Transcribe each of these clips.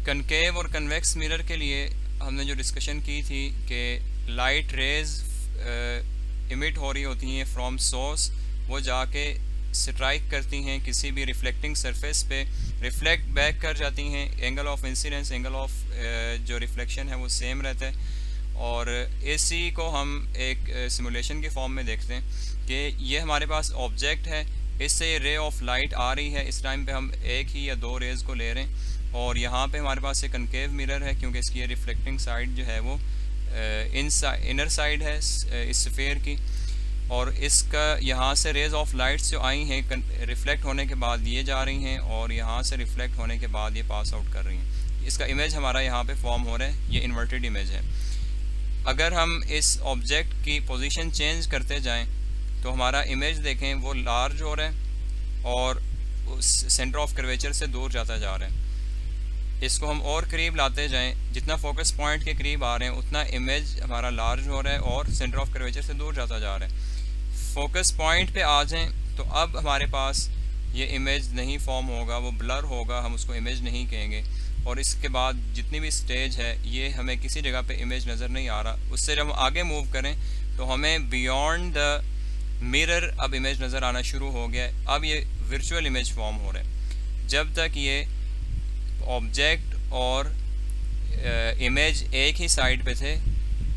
Concave और convex mirror के लिए हमने जो डिस्कशन की थी कि लाइट रेज इमिट हो रही होती हैं फ्रॉम सोर्स, वो जाके स्ट्राइक करती हैं किसी भी रिफ्लेक्टिंग सरफेस पे, रिफ्लेक्ट बैक कर जाती हैं, angle of incidence, angle of जो रिफ्लेक्शन है वो सेम रहता है। और इसी को हम एक सिमुलेशन के फॉर्म में देखते हैं कि ये हमारे पास ऑब्जेक्ट है, इससे रे ऑफ लाइट आ रही है, इस टाइम पे हम एक ही या दो रेज़ को ले रहे हैं, और यहाँ पे हमारे पास एक कनकेव मिरर है क्योंकि इसकी रिफ्लेक्टिंग साइड जो है वो इनर साइड है इस स्फीयर की, और इसका यहाँ से रेज़ ऑफ लाइट्स जो आई हैं रिफ्लेक्ट होने के बाद ये जा रही हैं और यहाँ से रिफ्लेक्ट होने के बाद ये पास आउट कर रही हैं। इसका इमेज हमारा यहाँ पे फॉर्म हो रहा है, ये इन्वर्टेड इमेज है। अगर हम इस ऑब्जेक्ट की पोजीशन चेंज करते जाएं तो हमारा इमेज देखें वो लार्ज हो रहा है और उस सेंटर ऑफ कर्वेचर से दूर जाता जा रहा है। इसको हम और करीब लाते जाएं, जितना फोकस पॉइंट के करीब आ रहे हैं उतना इमेज हमारा लार्ज हो रहा है और सेंटर ऑफ कर्वेचर से दूर जाता जा रहा है। फोकस पॉइंट पे आ जाएं तो अब हमारे पास ये इमेज नहीं फॉर्म होगा, वो ब्लर होगा, हम उसको इमेज नहीं कहेंगे। और इसके बाद जितनी भी स्टेज है ये हमें किसी जगह पे इमेज नज़र नहीं आ रहा। उससे जब हम आगे मूव करें तो हमें बियॉन्ड द मिरर अब इमेज नज़र आना शुरू हो गया है। अब ये वर्चुअल इमेज फॉर्म हो रहा है। जब तक ये ऑब्जेक्ट और इमेज एक ही साइड पे थे,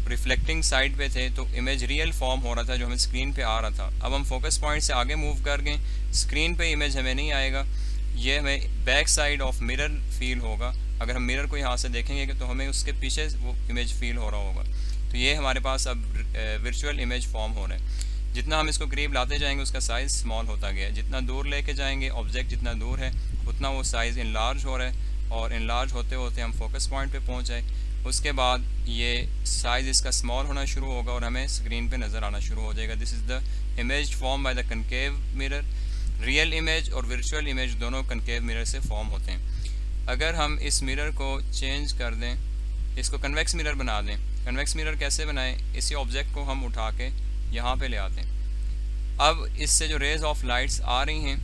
रिफ्लेक्टिंग साइड पे थे, तो इमेज रियल फॉर्म हो रहा था जो हमें स्क्रीन पे आ रहा था। अब हम फोकस पॉइंट से आगे मूव कर गए, स्क्रीन पे इमेज हमें नहीं आएगा, ये हमें back side of mirror feel होगा। अगर हम मिरर को यहाँ से देखेंगे तो हमें उसके पीछे वो इमेज फील हो रहा होगा। तो ये हमारे पास अब वर्चुअल इमेज फॉर्म हो रहा है। जितना हम इसको करीब लाते जाएंगे उसका साइज़ स्मॉल होता गया है, जितना दूर लेके जाएंगे ऑब्जेक्ट जितना दूर है उतना वो साइज़ इनलार्ज हो रहा है, और इनलार्ज होते होते हम फोकस पॉइंट पे पहुंच जाए। उसके बाद ये साइज़ इसका स्मॉल होना शुरू होगा और हमें स्क्रीन पे नज़र आना शुरू हो जाएगा। This is the image form by the concave mirror. Real image और वर्चुअल इमेज दोनों कनकेव मिरर से फॉर्म होते हैं। अगर हम इस मिरर को चेंज कर दें, इसको कन्वेक्स मिरर बना दें। कन्वेक्स मिरर कैसे बनाएं? इसी ऑब्जेक्ट को हम उठा के यहाँ पे ले आते हैं। अब इससे जो रेज़ ऑफ लाइट्स आ रही हैं,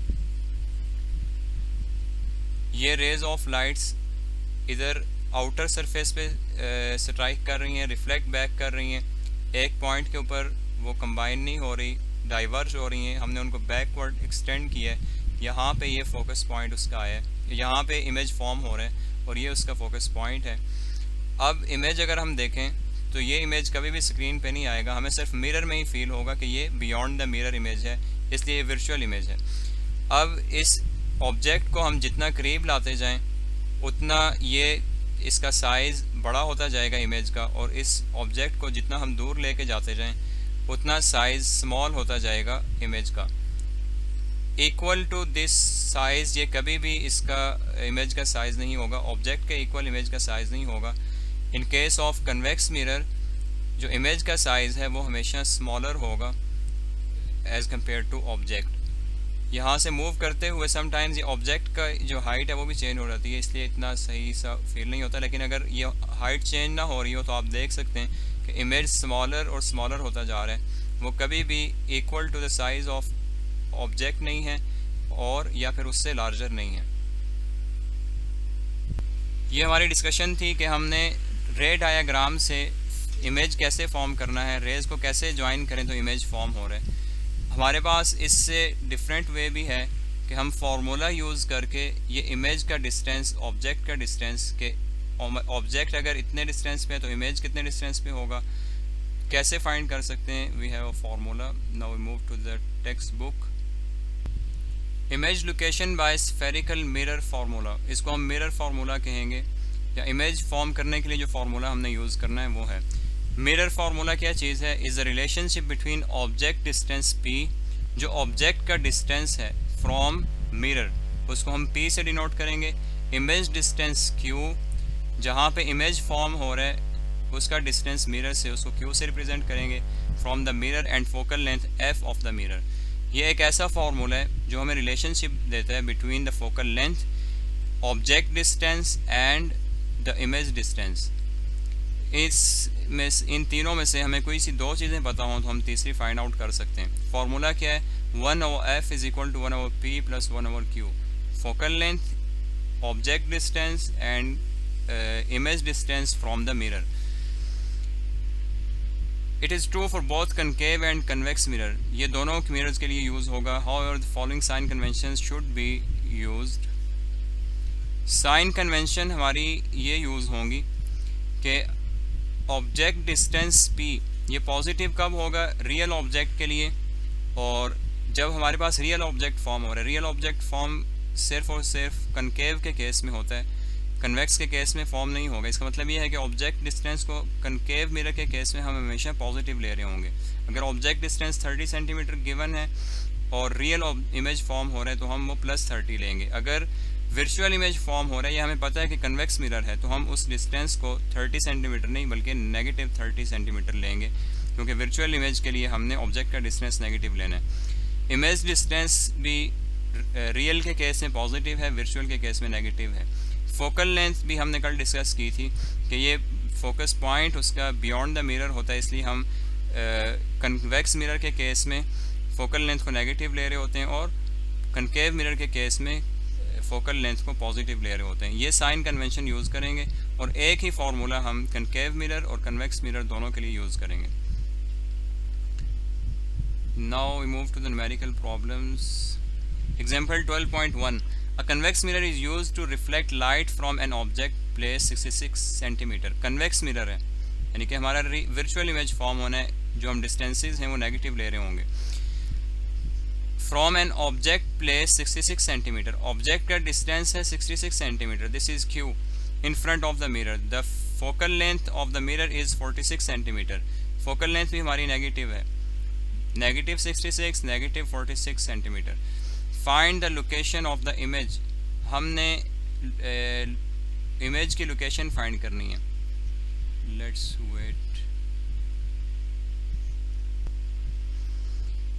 ये रेज़ ऑफ लाइट्स इधर आउटर सरफेस पे स्ट्राइक कर रही हैं, रिफ्लेक्ट बैक कर रही हैं, एक पॉइंट के ऊपर वो कंबाइन नहीं हो रही, डाइवर्ज हो रही हैं। हमने उनको बैकवर्ड एक्सटेंड किया है। यहाँ पे ये फोकस पॉइंट उसका आया है, यहाँ पे इमेज फॉर्म हो रहा है और ये उसका फोकस पॉइंट है। अब इमेज अगर हम देखें तो ये इमेज कभी भी स्क्रीन पे नहीं आएगा, हमें सिर्फ मिरर में ही फील होगा कि ये बियॉन्ड द मिरर इमेज है, इसलिए ये वर्चुअल इमेज है। अब इस ऑब्जेक्ट को हम जितना करीब लाते जाएं उतना ये इसका साइज़ बड़ा होता जाएगा इमेज का, और इस ऑब्जेक्ट को जितना हम दूर लेके जाते जाएं उतना साइज़ स्मॉल होता जाएगा इमेज का। इक्वल टू दिस साइज़ ये कभी भी इसका इमेज का साइज़ नहीं होगा, ऑब्जेक्ट के इक्वल इमेज का साइज़ नहीं होगा। In case of convex mirror जो इमेज का साइज़ है वो हमेशा स्मॉलर होगा एज़ कम्पेयर टू ऑब्जेक्ट। यहाँ से मूव करते हुए समटाइम्स ये ऑब्जेक्ट का जो हाइट है वो भी चेंज हो जाती है, इसलिए इतना सही सा फील नहीं होता। लेकिन अगर ये हाइट चेंज ना हो रही हो तो आप देख सकते हैं कि इमेज स्मॉलर और स्मॉलर होता जा रहा है। वो कभी भी equal to the size of object नहीं है और या फिर उससे लार्जर नहीं है। ये हमारी डिस्कशन थी कि हमने रे डायाग्राम से इमेज कैसे फॉर्म करना है, रेज़ को कैसे ज्वाइन करें तो इमेज फॉर्म हो रहा है। हमारे पास इससे डिफरेंट वे भी है कि हम फार्मूला यूज़ करके ये इमेज का डिस्टेंस, ऑब्जेक्ट का डिस्टेंस, के ऑब्जेक्ट अगर इतने डिस्टेंस पे है तो इमेज कितने डिस्टेंस पे होगा, कैसे फाइंड कर सकते हैं। We have a formula. Now we move to the textbook. Image location by spherical mirror formula, इसको हम मिरर फार्मूला कहेंगे, या इमेज फॉर्म करने के लिए जो फार्मूला हमने यूज़ करना है वो है। मिरर फार्मूला क्या चीज़ है? Is the relationship between object distance p, जो ऑब्जेक्ट का डिस्टेंस है फ्रॉम मिरर उसको हम p से डिनोट करेंगे। इमेज डिस्टेंस q, जहाँ पे इमेज फॉर्म हो रहा है उसका डिस्टेंस मिरर से, उसको q से रिप्रेजेंट करेंगे from the mirror, and focal length f of the mirror. ये एक ऐसा फार्मूला है जो हमें रिलेशनशिप देता है between the focal length, object distance and the image distance. इन तीनों में से हमें कोई सी दो चीज़ें पता हों तो हम तीसरी फाइंड आउट कर सकते हैं। फार्मूला क्या है? 1/f is equal to 1/p plus 1/q। Focal length, object distance and image distance from the mirror. It is true for both concave and convex mirror. ये दोनों mirrors के लिए use होगा. However, the following sign conventions should be used. Sign convention हमारी ये use होंगी कि object distance P ये पॉजिटिव कब होगा रियल ऑब्जेक्ट के लिए, और जब हमारे पास रियल ऑब्जेक्ट फॉर्म हो रहा है. रियल ऑब्जेक्ट फॉर्म सिर्फ और सिर्फ कनकेव के केस में होता है, कन्वेक्स के केस में फॉर्म नहीं होगा. इसका मतलब ये है कि ऑब्जेक्ट डिस्टेंस को कनकेव मिरर के केस में हम हमेशा पॉजिटिव ले रहे होंगे. अगर ऑब्जेक्ट डिस्टेंस 30 सेंटीमीटर गिवन है और रियल इमेज फॉर्म हो रहा है तो हम वो +30 लेंगे. अगर वर्चुअल इमेज फॉर्म हो रहा है, ये हमें पता है कि कन्वेक्स मिरर है, तो हम उस डिस्टेंस को 30 सेंटीमीटर नहीं बल्कि -30 सेंटीमीटर लेंगे, क्योंकि वर्चुअल इमेज के लिए हमने ऑब्जेक्ट का डिस्टेंस नेगेटिव लेना है. इमेज डिस्टेंस भी रियल के केस में पॉजिटिव है, वर्चुअल के केस में नेगेटिव है. फोकल लेंथ भी हमने कल डिस्कस की थी कि ये फोकस पॉइंट उसका बियॉन्ड द मिरर होता है, इसलिए हम कन्वेक्स मिरर के केस में फोकल लेंथ को नेगेटिव ले रहे होते हैं और कनकेव मिरर के केस में फोकल लेंथ को पॉजिटिव ले रहे होते हैं. ये साइन कन्वेंशन यूज़ करेंगे और एक ही फार्मूला हम कनकेव मिरर और कन्वेक्स मिरर दोनों के लिए यूज़ करेंगे. Now we move to the numerical problems. Example 12.1. A convex mirror is used to reflect light from an object placed 66 centimetre. Convex mirror है, यानी कि हमारा वर्चुअल इमेज फॉर्म होना है, जो हम डिस्टेंसेस हैं वो नेगेटिव ले रहे होंगे. From an object place 66 centimetre. Object का डिस्टेंस है 66 centimetre. This is Q in front of the mirror. The focal length of the mirror is 46 centimetre. Focal length भी हमारी नेगेटिव है, -66 -46 centimetre. Find the location of the image. हमने image की location find करनी है. Let's wait.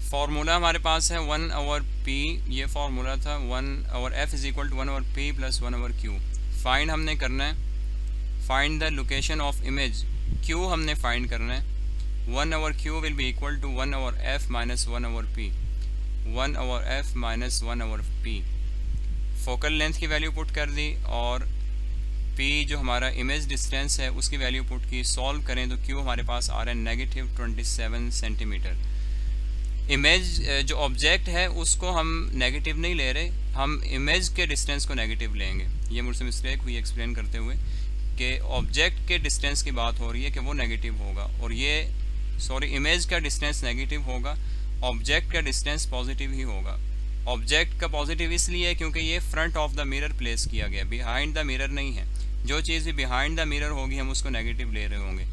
Formula हमारे पास है 1/p. ये फार्मूला था 1/f = 1/p + 1/q. फाइंड हमने करना है, find the location of image. q हमने फाइंड करना है. 1/q will be equal to 1/f - 1/p. 1/f - 1/p. Focal length की वैल्यू पुट कर दी और p जो हमारा इमेज डिस्टेंस है उसकी वैल्यू पुट की. सॉल्व करें तो q हमारे पास आ रहा है -27 सेंटीमीटर. इमेज जो ऑब्जेक्ट है उसको हम नेगेटिव नहीं ले रहे, हम इमेज के डिस्टेंस को नेगेटिव लेंगे. ये मुझसे मिस्टेक हुई एक्सप्लेन करते हुए कि ऑब्जेक्ट के डिस्टेंस की बात हो रही है कि वो नेगेटिव होगा, और ये इमेज का डिस्टेंस नेगेटिव होगा, ऑब्जेक्ट का डिस्टेंस पॉजिटिव ही होगा. ऑब्जेक्ट का पॉजिटिव इसलिए है क्योंकि ये front of the mirror place किया गया, बिहाइंड द मिरर नहीं है. जो चीज़ भी बिहाइंड द मिरर होगी हम उसको नेगेटिव ले रहे होंगे.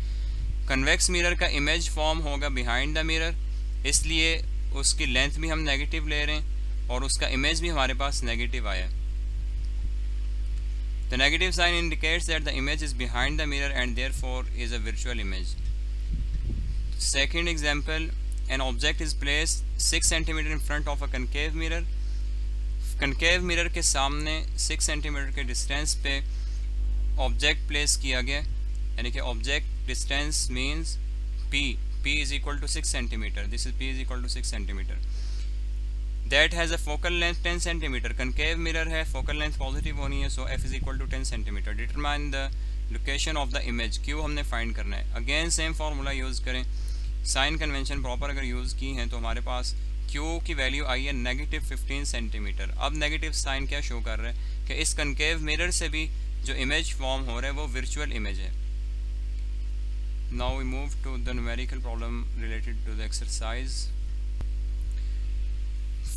कन्वेक्स मिरर का इमेज फॉर्म होगा बिहाइंड द मिरर, इसलिए उसकी लेंथ भी हम नेगेटिव ले रहे हैं और उसका इमेज भी हमारे पास नेगेटिव आया. The negative sign indicates that the image is behind the mirror and therefore is a virtual image. Second example. An object is placed 6 centimetre in front of a concave mirror. concave mirror के सामने 6 centimetre के distance पे object place किया गया, यानी कि object distance means p is equal to 6 centimetre. This is p is equal to 6 centimetre. That has a focal length 10 centimetre. concave mirror है, focal length positive होनी है, सो f is equal to 10 centimetre. Determine the location of the image. q हमने find करना है. Again same formula use करें. Sign convention proper अगर use की हैं तो हमारे पास q की वैल्यू आई है -15 सेंटीमीटर. अब नेगेटिव साइन क्या शो कर रहा है कि इस कनकेव मिरर से भी जो इमेज फॉर्म हो रहा है वो वर्चुअल इमेज है. Now we move to the numerical problem related to the exercise.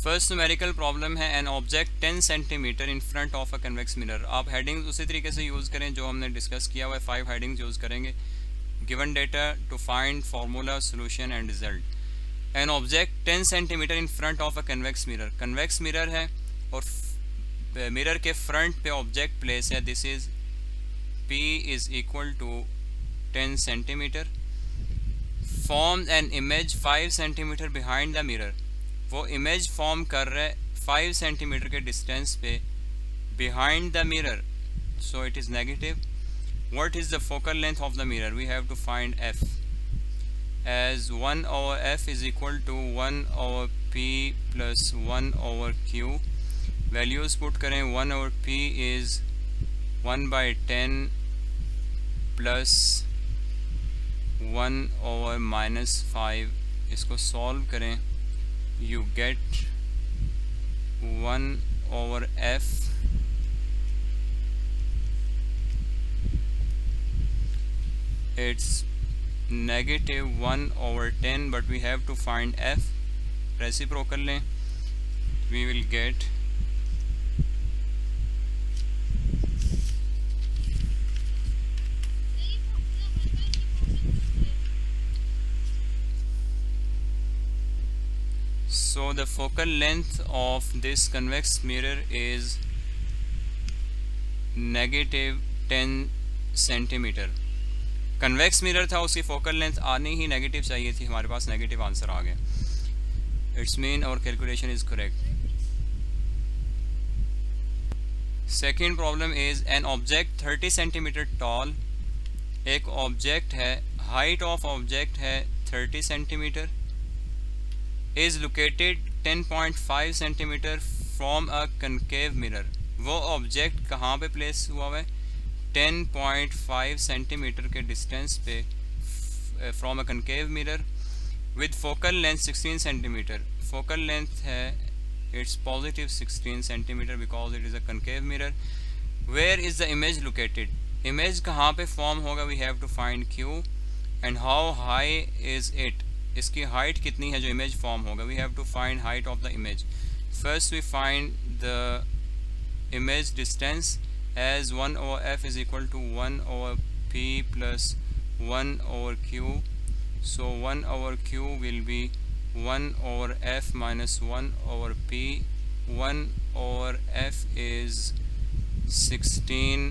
First numerical problem है an object 10 centimetre in front of a convex mirror. आप हेडिंग्स उसी तरीके से यूज़ करें जो हमने डिस्कस किया हुआ है. 5 हेडिंग्स यूज़ करेंगे. Given data to find formula, solution and result. An object 10 centimetre in front of a convex mirror. convex mirror है और मिरर के फ्रंट पे ऑब्जेक्ट प्लेस है. This is p is equal to 10 centimetre. Form an image 5 centimetre behind the mirror. वो image form कर रहा है 5 centimetre के डिस्टेंस पे behind the mirror, so it is negative. What is the focal length of the mirror? We have to find f, as 1/f is equal to 1/p plus 1/q. Values put करें. 1/p is 1/10 plus 1/-5, इसको solve करें, you get 1/f it's -1/10, but we have to find f. Reciprocal लें, we will get so the focal length of this convex mirror is -10 centimetre. Convex mirror था, उसकी focal length आनी ही negative चाहिए थी, हमारे पास नेगेटिव आंसर आ गया. It's mean और calculation is correct. Second problem is an object 30 centimetre toll. एक ऑब्जेक्ट है, हाइट ऑफ ऑब्जेक्ट है 30 centimetre, is located 10.5 centimetre from a concave mirror. वो ऑब्जेक्ट कहाँ पे प्लेस हुआ हुआ है? 10.5 सेंटीमीटर के डिस्टेंस पे from a concave mirror with focal length 16 centimetre. Focal length है it's positive 16 centimetre because it is a concave mirror. Where is the image located? Image कहाँ पे फॉर्म होगा? We have to find Q and how high is it. इसकी height कितनी है जो image form होगा? We have to find height of the image. First we find the image distance as 1/f is equal to 1/p plus 1/q. So 1/q will be 1/f minus 1/p. 1/f is 16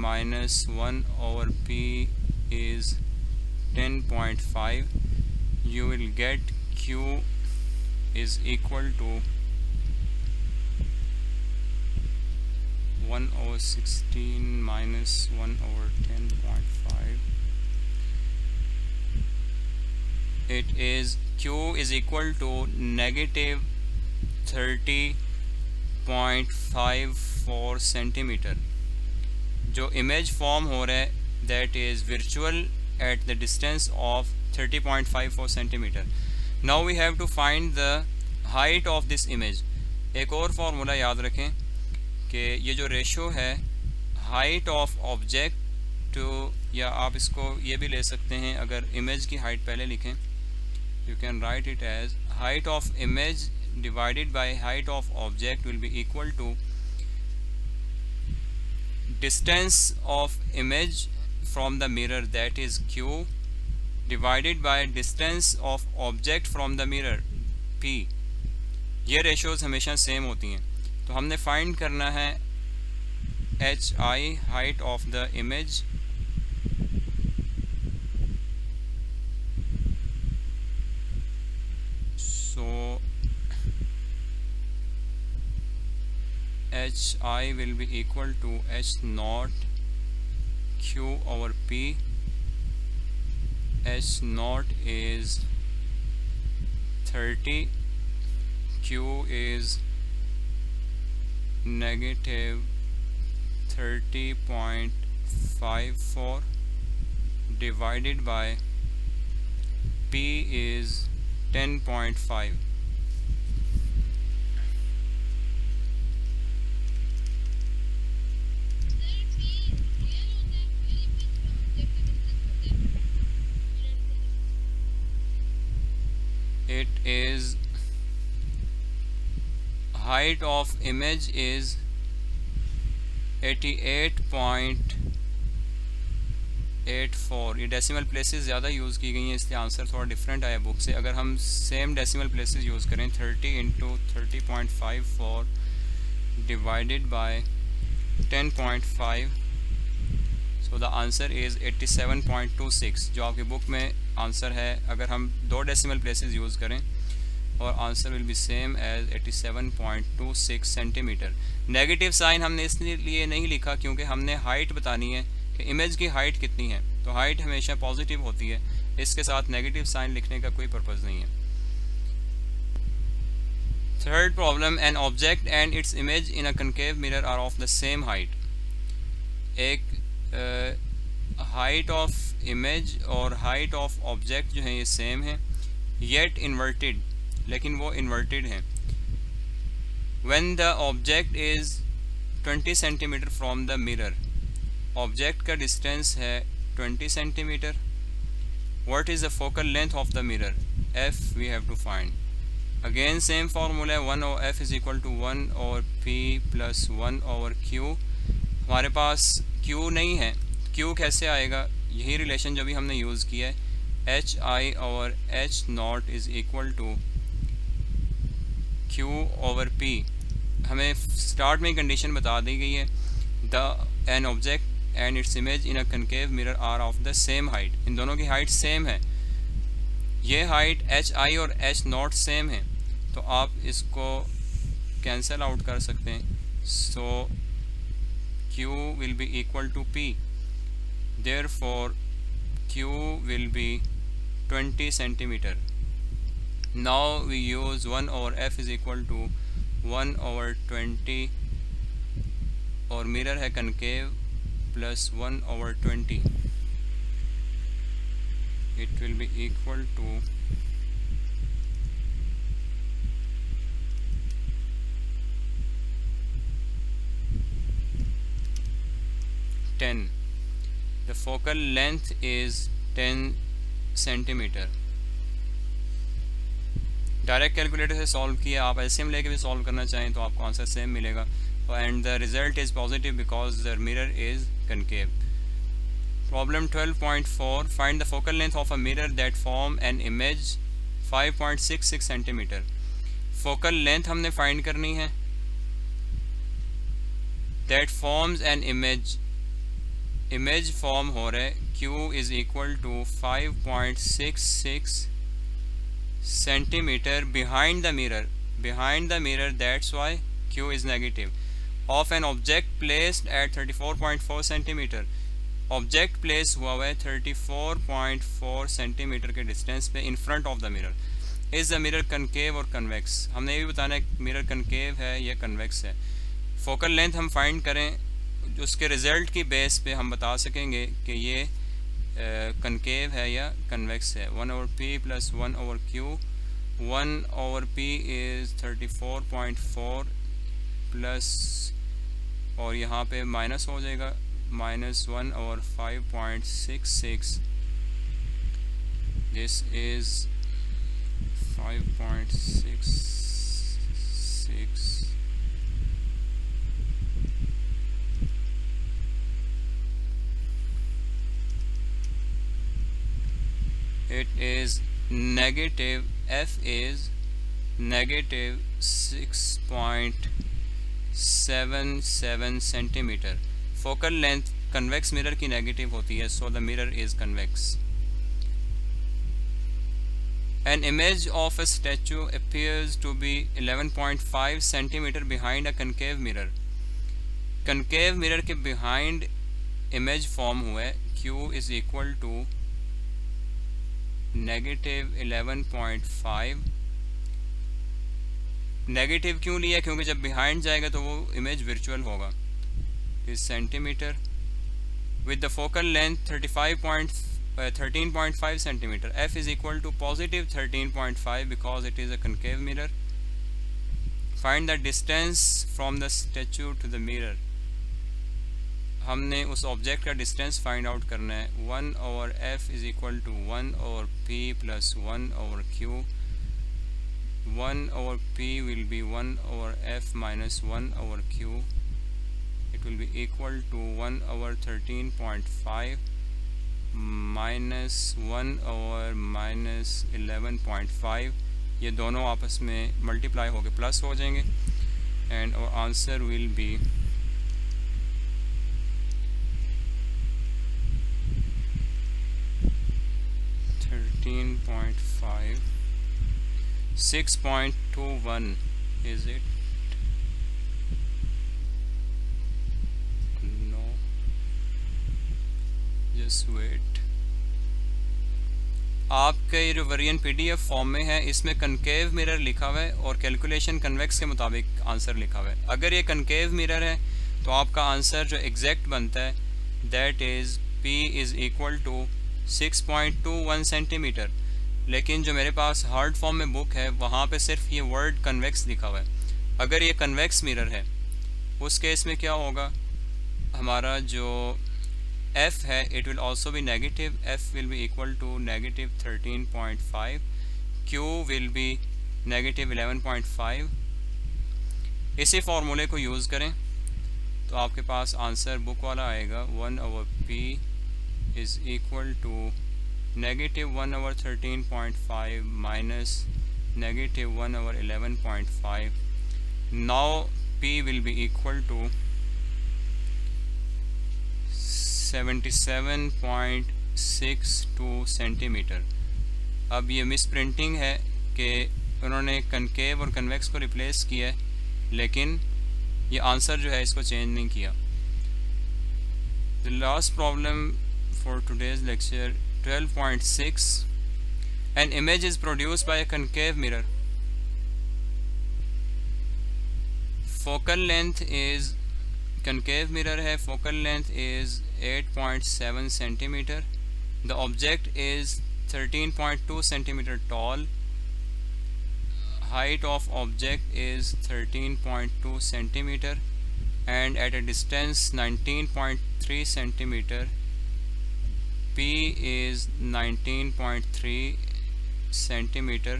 minus 1/p is 10.5. You will get q is equal to 1/16 minus 1/10.5. It is q is equal to -30.54 centimetre. जो image form हो रहा है that is virtual at the distance of 30.54 centimetre. Now we have to find the height of this image. एक और formula याद रखें कि ये जो रेशो है हाइट ऑफ ऑब्जेक्ट टू, या आप इसको ये भी ले सकते हैं, अगर इमेज की हाइट पहले लिखें, you can write it as height of image divided by height of object will be equal to distance of image from the mirror that is q divided by distance of object from the mirror p. ये ratios हमेशा same होती हैं. तो हमने find करना है hi height of the image so hi will be equal to h naught q over p. h naught is 30, q is -30.54 divided by p is 10.5. It is height of image is 88.84. ये decimal places ज़्यादा use की गई हैं, इसलिए answer थोड़ा different आया book से. अगर हम सेम डेसिमल प्लेसेस यूज़ करें 30 × 30.54 divided by 10.5, so the answer is 87.26 जो आपकी बुक में आंसर है. अगर हम दो डेसिमल प्लेसेस यूज़ करें और answer will be same as 87.26 centimetre. Negative sign हमने इसलिए नहीं लिखा क्योंकि हमने हाइट बतानी है कि इमेज की हाइट कितनी है, तो हाइट हमेशा पॉजिटिव होती है, इसके साथ नेगेटिव साइन लिखने का कोई पर्पज़ नहीं है. Third problem, an object and its image in a concave mirror are of the same height. एक हाइट ऑफ इमेज और हाइट ऑफ ऑब्जेक्ट जो है ये सेम है, येट इन्वर्टेड, लेकिन वो इन्वर्टेड हैं। When the object is 20 centimetre from the mirror, object का डिस्टेंस है 20 centimetre. What is the focal length of the mirror, F we have to find. Again same formula है, 1 over F is equal to 1 over P plus 1 over Q. हमारे पास Q नहीं है, Q कैसे आएगा, यही रिलेशन जो भी हमने यूज़ किया है, H I over H naught is equal to Q over P. हमें स्टार्ट में कंडीशन बता दी गई है, the an object and its image in a concave mirror are of the same height, इन दोनों की हाइट सेम है। ये हाइट एच आई और एच नॉट सेम है, तो आप इसको कैंसिल आउट कर सकते हैं। सो Q will be equal to P, therefore Q will be 20 centimeter. Now we use 1 over F is equal to 1 over 20 और मिरर है concave plus 1 over 20, it will be equal to 10. The focal length is 10 centimetre. Direct calculator से solve किया, आप LCM लेके भी solve करना चाहें तो आपको आंसर सेम मिलेगा। And the result is positive because the mirror is concave. Problem 12.4, find the focal length of a mirror that form an image 5.66 centimetre. Focal length हमने फाइंड करनी है, that forms an image, image form हो रहा है, Q is equal to 5.66 centimetre behind the mirror, that's why Q is negative, of an object placed at 34.4 centimetre. Object place हुआ है 34.4 centimetre के distance पे इन front of the mirror. Is the mirror concave और convex, हमने ये भी बताना है मिरर कनकेव है या कन्वेक्स है। फोकल लेंथ हम फाइंड करें, उसके रिज़ल्ट की बेस पे हम बता सकेंगे कि ये कनकेव है या कन्वेक्स है। 1 over P plus 1 over Q, 1 over P is 34.4 plus, और यहाँ पे माइनस हो जाएगा, -1 over 5.66, this is 5.66, it is negative, F is negative 6.77 centimetre. Focal length convex mirror की नेगेटिव होती है, so the mirror is convex. An image of a statue appears to be 11.5 centimetre behind a concave mirror. concave mirror के behind image form हुआ है, Q is equal to negative 11.5। Negative क्यों लिया, क्योंकि जब बिहाइंड जाएगा तो वो इमेज वर्चुअल होगा, इस centimetre with the focal length 13.5 centimetre. F is equal to positive 13.5 because it is a concave mirror. Find the distance from the statue to the mirror, हमने उस ऑब्जेक्ट का डिस्टेंस फाइंड आउट करना है। 1 over F is equal to 1 over P plus 1 over Q। 1 over P will be 1 over F minus 1 over Q, it will be equal to 1 over 13.5 minus 1 over minus 11.5, ये दोनों आपस में multiply होकर plus हो जाएंगे and और answer will B 13.5, 6.21 is it? No, just wait. आपके रिवरियन PDF form में है, इसमें कनकेव मिरर लिखा हुआ है और कैलकुलेशन कन्वेक्स के मुताबिक आंसर लिखा हुआ है। अगर ये कनकेव मिरर है तो आपका आंसर जो एग्जैक्ट बनता है that is P is equal to 6.21 centimetre. लेकिन जो मेरे पास हार्ड फॉर्म में बुक है वहाँ पे सिर्फ ये वर्ड कन्वेक्स लिखा हुआ है। अगर ये कन्वेक्स मिरर है उस केस में क्या होगा, हमारा जो F है it will also be negative, F will be equal to negative 13.5, Q will be negative 11.5। इसी फार्मूले को यूज़ करें तो आपके पास आंसर बुक वाला आएगा 1/P is equal to negative 1/13.5 minus negative 1/11.5। Now P will be equal to 77.62 centimetre. अब ये मिस प्रिंटिंग है कि उन्होंने कनकेव और कन्वेक्स को रिप्लेस किया है, लेकिन ये आंसर जो है इसको चेंज नहीं किया। The last problem for today's lecture 12.6, an image is produced by a concave mirror, focal length is, concave mirror है, focal length is 8.7 centimetre, the object is 13.2 centimetre tall, height of object is 13.2 centimeter and at a distance 19.3 centimeter, P is 19.3 centimeter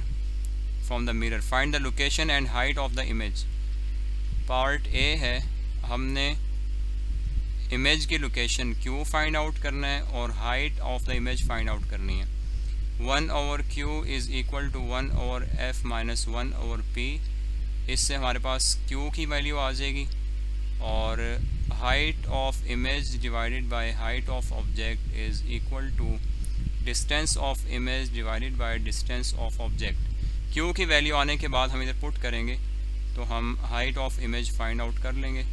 from the mirror. Find the location and height of the image. Part A है, हमने image की location Q find out करना है और height of the image find out करनी है। 1/Q is equal to 1/F minus 1/P। इससे हमारे पास Q की वैल्यू आ जाएगी और height of image divided by height of object is equal to distance of image divided by distance of object. Q की value आने के बाद हम इधर पुट करेंगे तो हम height of image find out कर लेंगे।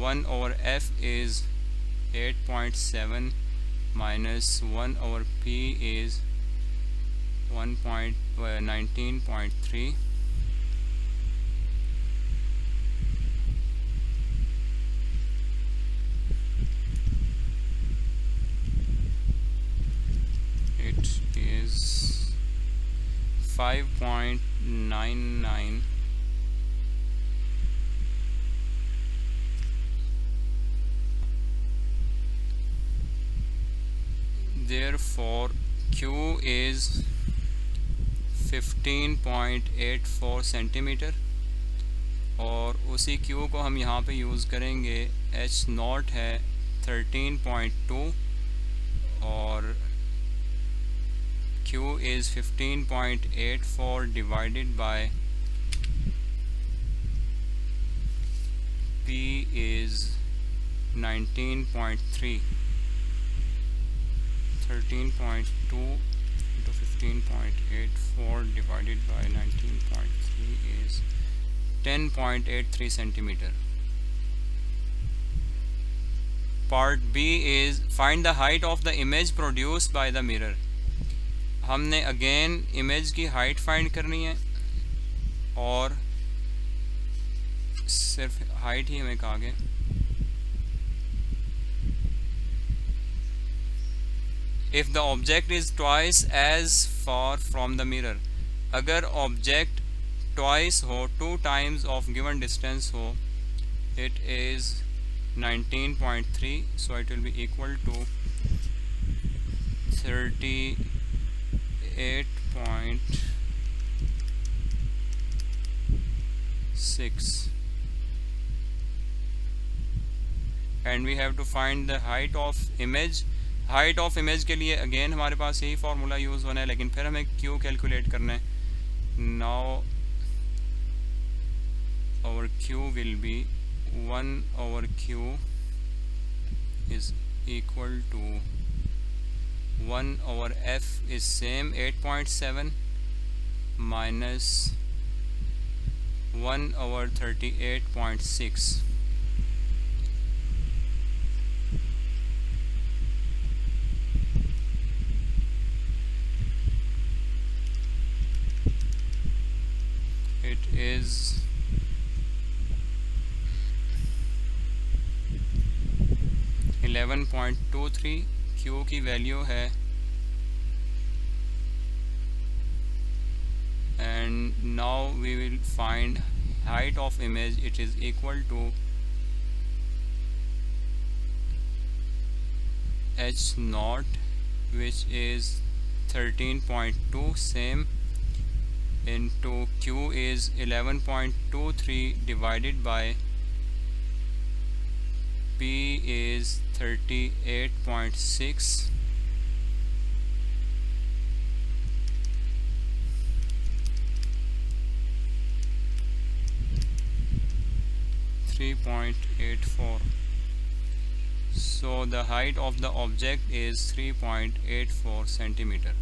1/F is 8.7 minus 1/P is 19.3। It is 5.99 therefore Q is 15.84 centimetre और उसी Q को हम यहाँ पे यूज़ करेंगे। H नॉट है 13.2 और Q is 15.84 divided by P is 19.3। 13.2 into 15.84 divided by 19.3 is 10.83 centimeter. Part B is find the height of the image produced by the mirror. हमने अगेन इमेज की हाइट फाइंड करनी है और सिर्फ height ही हमें कहा गया। If the object is twice as far from the mirror, अगर object twice हो, 2 times of given distance हो, it is 19.3, so it will be equal to 38.6 and we have to find the height of image. Height of image के लिए again हमारे पास यही formula use होना है, लेकिन फिर हमें Q कैलकुलेट करना है। Now our Q will be 1/Q is equal to 1/F is same 8.7 minus 1/38.6। It is 11.23, Q की वैल्यू है and now we will find height of image. It is equal to h naught, which is 13.2, same, into Q is 11.23 divided by P is 38.6. 3.84. So the height of the object is 3.84 centimeter.